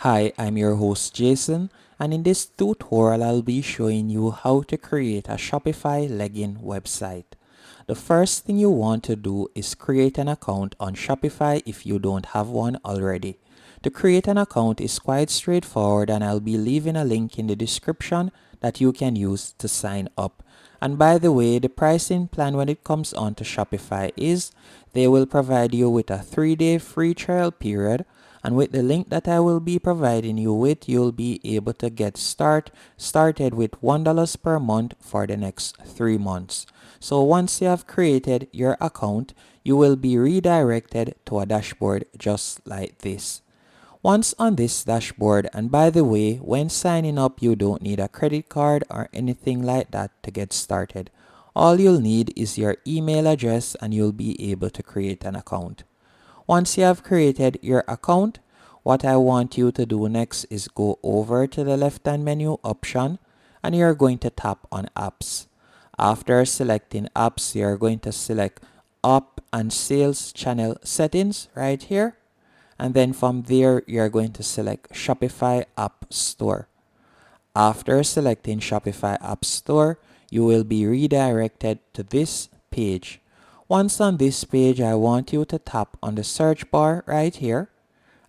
Hi, I'm your host Jason, and in this tutorial I'll be showing you how to create a Shopify legging website. The first thing you want to do is create an account on Shopify if you don't have one already. To create an account is quite straightforward, and I'll be leaving a link in the description that you can use to sign up. And by the way, the pricing plan when it comes on to Shopify is they will provide you with a 3-day free trial period, and with the link that I will be providing you with, you'll be able to get started with $1 per month for the next 3 months. So once you have created your account, you will be redirected to a dashboard just like this. Once on this dashboard, and by the way, when signing up, you don't need a credit card or anything like that to get started. All you'll need is your email address and you'll be able to create an account. Once you have created your account, what I want you to do next is go over to the left-hand menu option and you're going to tap on apps. After selecting apps, you're going to select app and sales channel settings right here. And then from there, you're going to select Shopify App Store. After selecting Shopify App Store, you will be redirected to this page. Once on this page, I want you to tap on the search bar right here.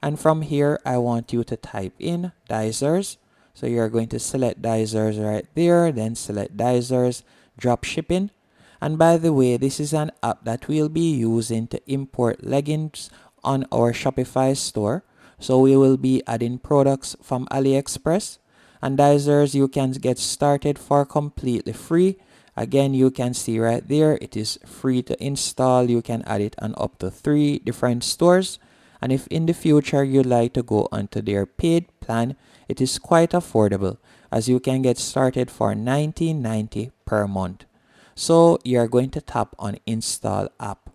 And from here, I want you to type in Dysers. So you're going to select Dysers right there, then select Dysers Dropshipping. And by the way, this is an app that we'll be using to import leggings on our Shopify store. So we will be adding products from AliExpress. And Dysers, you can get started for completely free. Again, you can see right there, it is free to install. You can add it on up to 3 different stores. And if in the future you'd like to go onto their paid plan, it is quite affordable, as you can get started for $19.90 per month. So you're going to tap on install app.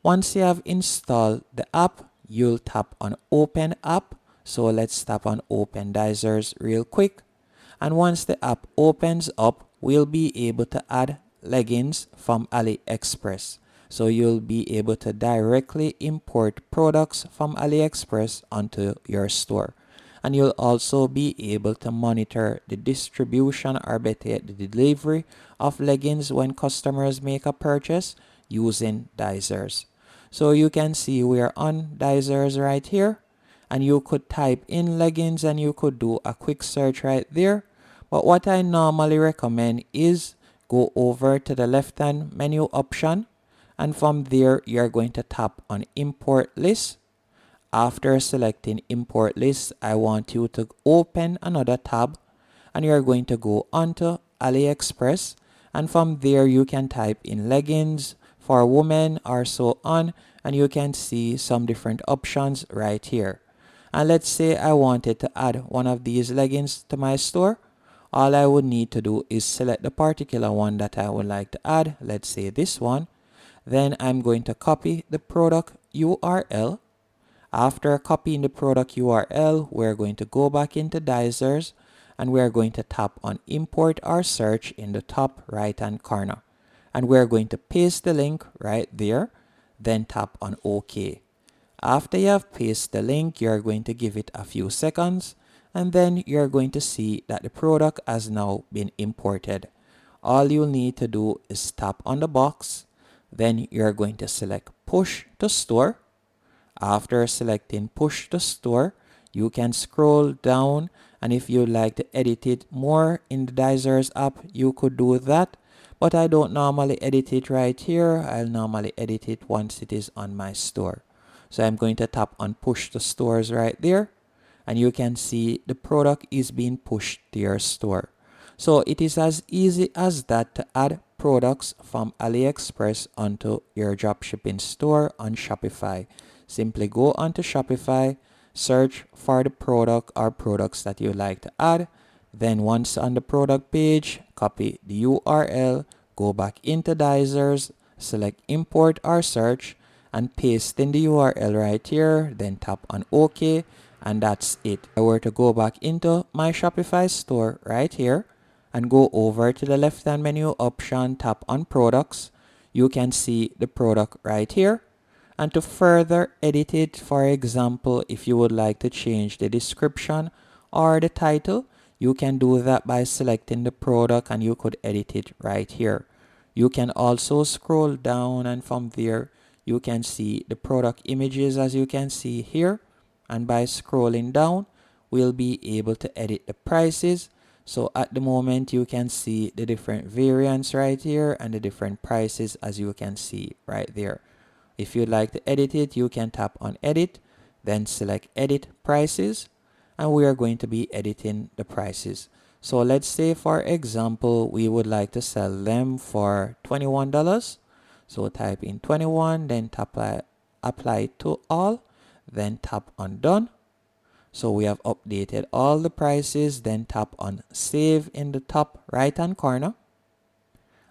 Once you have installed the app, you'll tap on open app. So let's tap on open Dysers real quick. And once the app opens up, we'll be able to add leggings from AliExpress. So you'll be able to directly import products from AliExpress onto your store. And you'll also be able to monitor the distribution, or better yet, the delivery of leggings when customers make a purchase using Dysers. So you can see we're on Dysers right here, and you could type in leggings and you could do a quick search right there. But what I normally recommend is go over to the left hand menu option, and from there you're going to tap on import list. After selecting import list, I want you to open another tab and you're going to go onto AliExpress, and from there you can type in leggings for women or so on, and you can see some different options right here. And let's say I wanted to add one of these leggings to my store. All I would need to do is select the particular one that I would like to add. Let's say this one. Then I'm going to copy the product URL. After copying the product URL, we're going to go back into Dysers and we're going to tap on import or search in the top right hand corner. And we're going to paste the link right there. Then tap on OK. After you have pasted the link, you're going to give it a few seconds, and then you're going to see that the product has now been imported. All you'll need to do is tap on the box, then you're going to select push to store. After selecting push to store, you can scroll down, and if you'd like to edit it more in the Dysers app, you could do that. But I don't normally edit it right here. I'll normally edit it once it is on my store. So I'm going to tap on push to stores right there, and you can see the product is being pushed to your store. So it is as easy as that to add products from AliExpress onto your dropshipping store on Shopify. Simply go onto Shopify, search for the product or products that you like to add. Then once on the product page, copy the URL, go back into Dysers, select import or search, and paste in the URL right here. Then tap on OK, and that's it. If I were to go back into my Shopify store right here and go over to the left hand menu option, tap on products, you can see the product right here. And to further edit it, for example, if you would like to change the description or the title, you can do that by selecting the product and you could edit it right here. You can also scroll down and from there you can see the product images as you can see here, and by scrolling down we'll be able to edit the prices. So at the moment you can see the different variants right here and the different prices as you can see right there. If you'd like to edit it, you can tap on edit, then select edit prices, and we are going to be editing the prices. So let's say for example we would like to sell them for $21. So type in 21, then tap apply to all, then tap on done. So we have updated all the prices, then tap on save in the top right hand corner.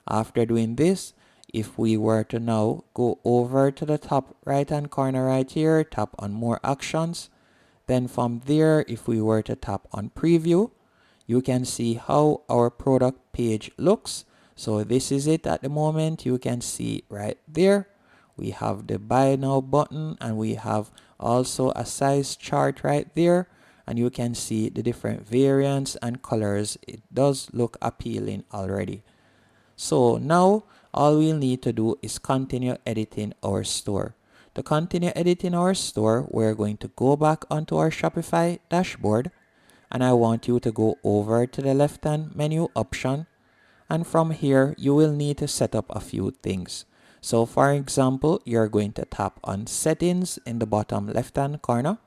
After doing this, if we were to now go over to the top right hand corner right here, tap on more actions, then from there if we were to tap on preview, you can see how our product page looks. So this is it at the moment. You can see right there we have the buy now button, and we have also a size chart right there, and you can see the different variants and colors. It does look appealing already. So now all we'll need to do is continue editing our store. To continue editing our store, we're going to go back onto our Shopify dashboard, and I want you to go over to the left hand menu option, and from here you will need to set up a few things. So for example, you're going to tap on settings in the bottom left hand corner,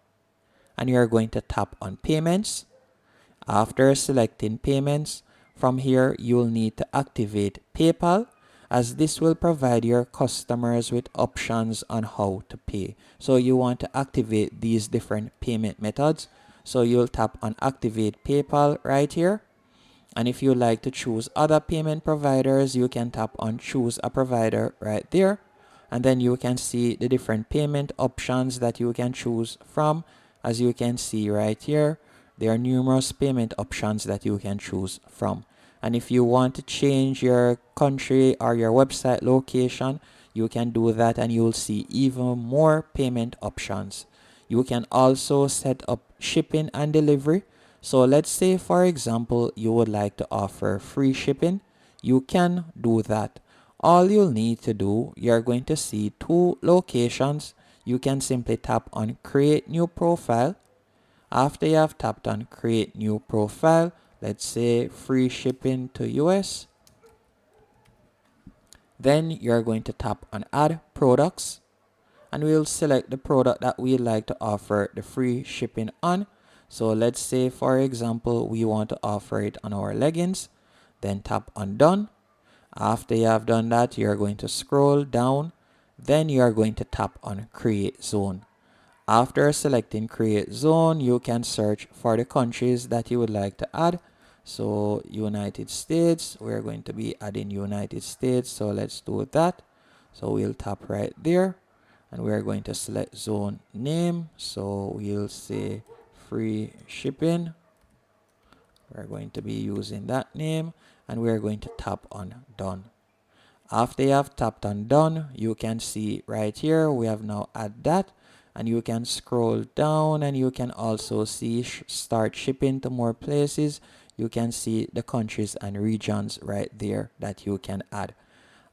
and you're going to tap on payments. After selecting payments, from here you'll need to activate PayPal, as this will provide your customers with options on how to pay. So you want to activate these different payment methods. So you'll tap on activate PayPal right here. And if you like to choose other payment providers, you can tap on choose a provider right there. And then you can see the different payment options that you can choose from. As you can see right here, there are numerous payment options that you can choose from. And if you want to change your country or your website location, you can do that and you'll see even more payment options. You can also set up shipping and delivery. So let's say for example you would like to offer free shipping. You can do that. All you'll need to do, you're going to see two locations. You can simply tap on create new profile. After you have tapped on create new profile, let's say free shipping to US, then you're going to tap on add products, and we'll select the product that we'd like to offer the free shipping on. So let's say for example we want to offer it on our leggings, then tap on done. After you have done that, you're going to scroll down, then you are going to tap on create zone. After selecting create zone, you can search for the countries that you would like to add. So United States, we're going to be adding United States, so let's do that. So we'll tap right there, and we're going to select zone name, so we'll say free shipping. We're going to be using that name, and we're going to tap on done. After you have tapped on done, you can see right here we have now add that, and you can scroll down and you can also see start shipping to more places. You can see the countries and regions right there that you can add.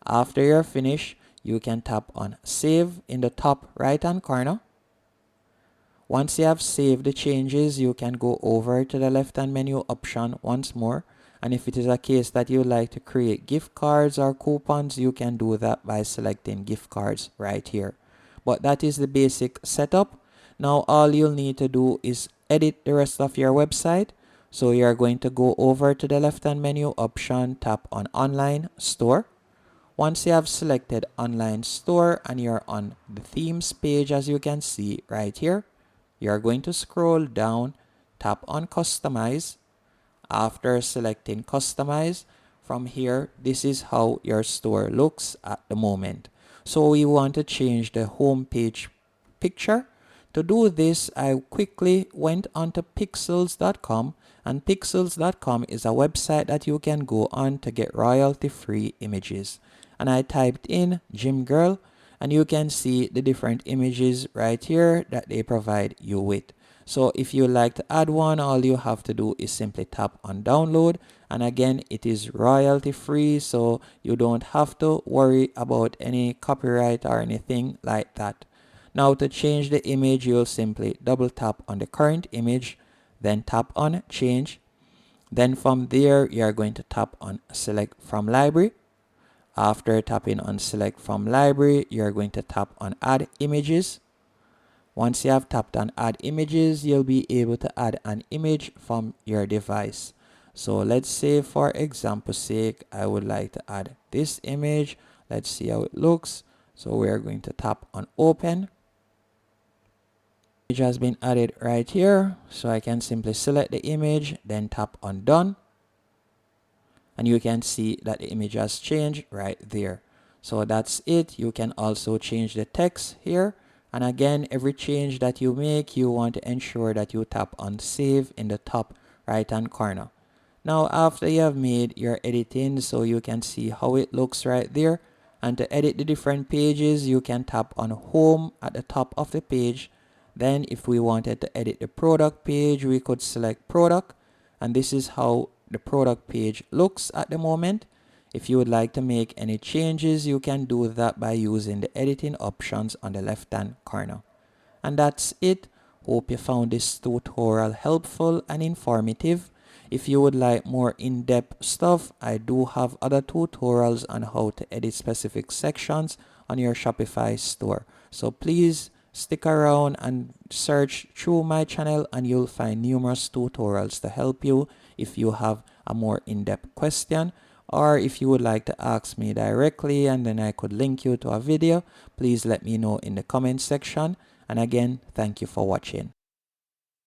After you're finished, you can tap on save in the top right hand corner. Once you have saved the changes, you can go over to the left hand menu option once more, and if it is a case that you like to create gift cards or coupons, you can do that by selecting gift cards right here. But that is the basic setup. Now all you'll need to do is edit the rest of your website. So you're going to go over to the left hand menu option, tap on online store. Once you have selected online store and you're on the themes page, as you can see right here, you're going to scroll down, tap on customize. After selecting customize, from here, this is how your store looks at the moment. So we want to change the home page picture. To do this, I quickly went onto pixels.com, and pixels.com is a website that you can go on to get royalty free images. And I typed in gym girl, and you can see the different images right here that they provide you with. So if you like to add one, all you have to do is simply tap on download, and again it is royalty free, so you don't have to worry about any copyright or anything like that. Now to change the image, you'll simply double tap on the current image, then tap on change. Then from there, you are going to tap on select from library. After tapping on select from library, you are going to tap on add images. Once you have tapped on add images, you'll be able to add an image from your device. So let's say for example's sake, I would like to add this image. Let's see how it looks. So we are going to tap on open. Image has been added right here, so I can simply select the image, then tap on done, and you can see that the image has changed right there. So that's it. You can also change the text here, and again, every change that you make, you want to ensure that you tap on save in the top right hand corner. Now after you have made your editing, so you can see how it looks right there, and to edit the different pages, you can tap on home at the top of the page. Then if we wanted to edit the product page, we could select product, and this is how the product page looks at the moment. If you would like to make any changes, you can do that by using the editing options on the left hand corner. And that's it. Hope you found this tutorial helpful and informative. If you would like more in-depth stuff, I do have other tutorials on how to edit specific sections on your Shopify store. So please stick around and search through my channel, and you'll find numerous tutorials to help you if you have a more in-depth question, or if you would like to ask me directly and then I could link you to a video. Please let me know in the comment section. And again, thank you for watching.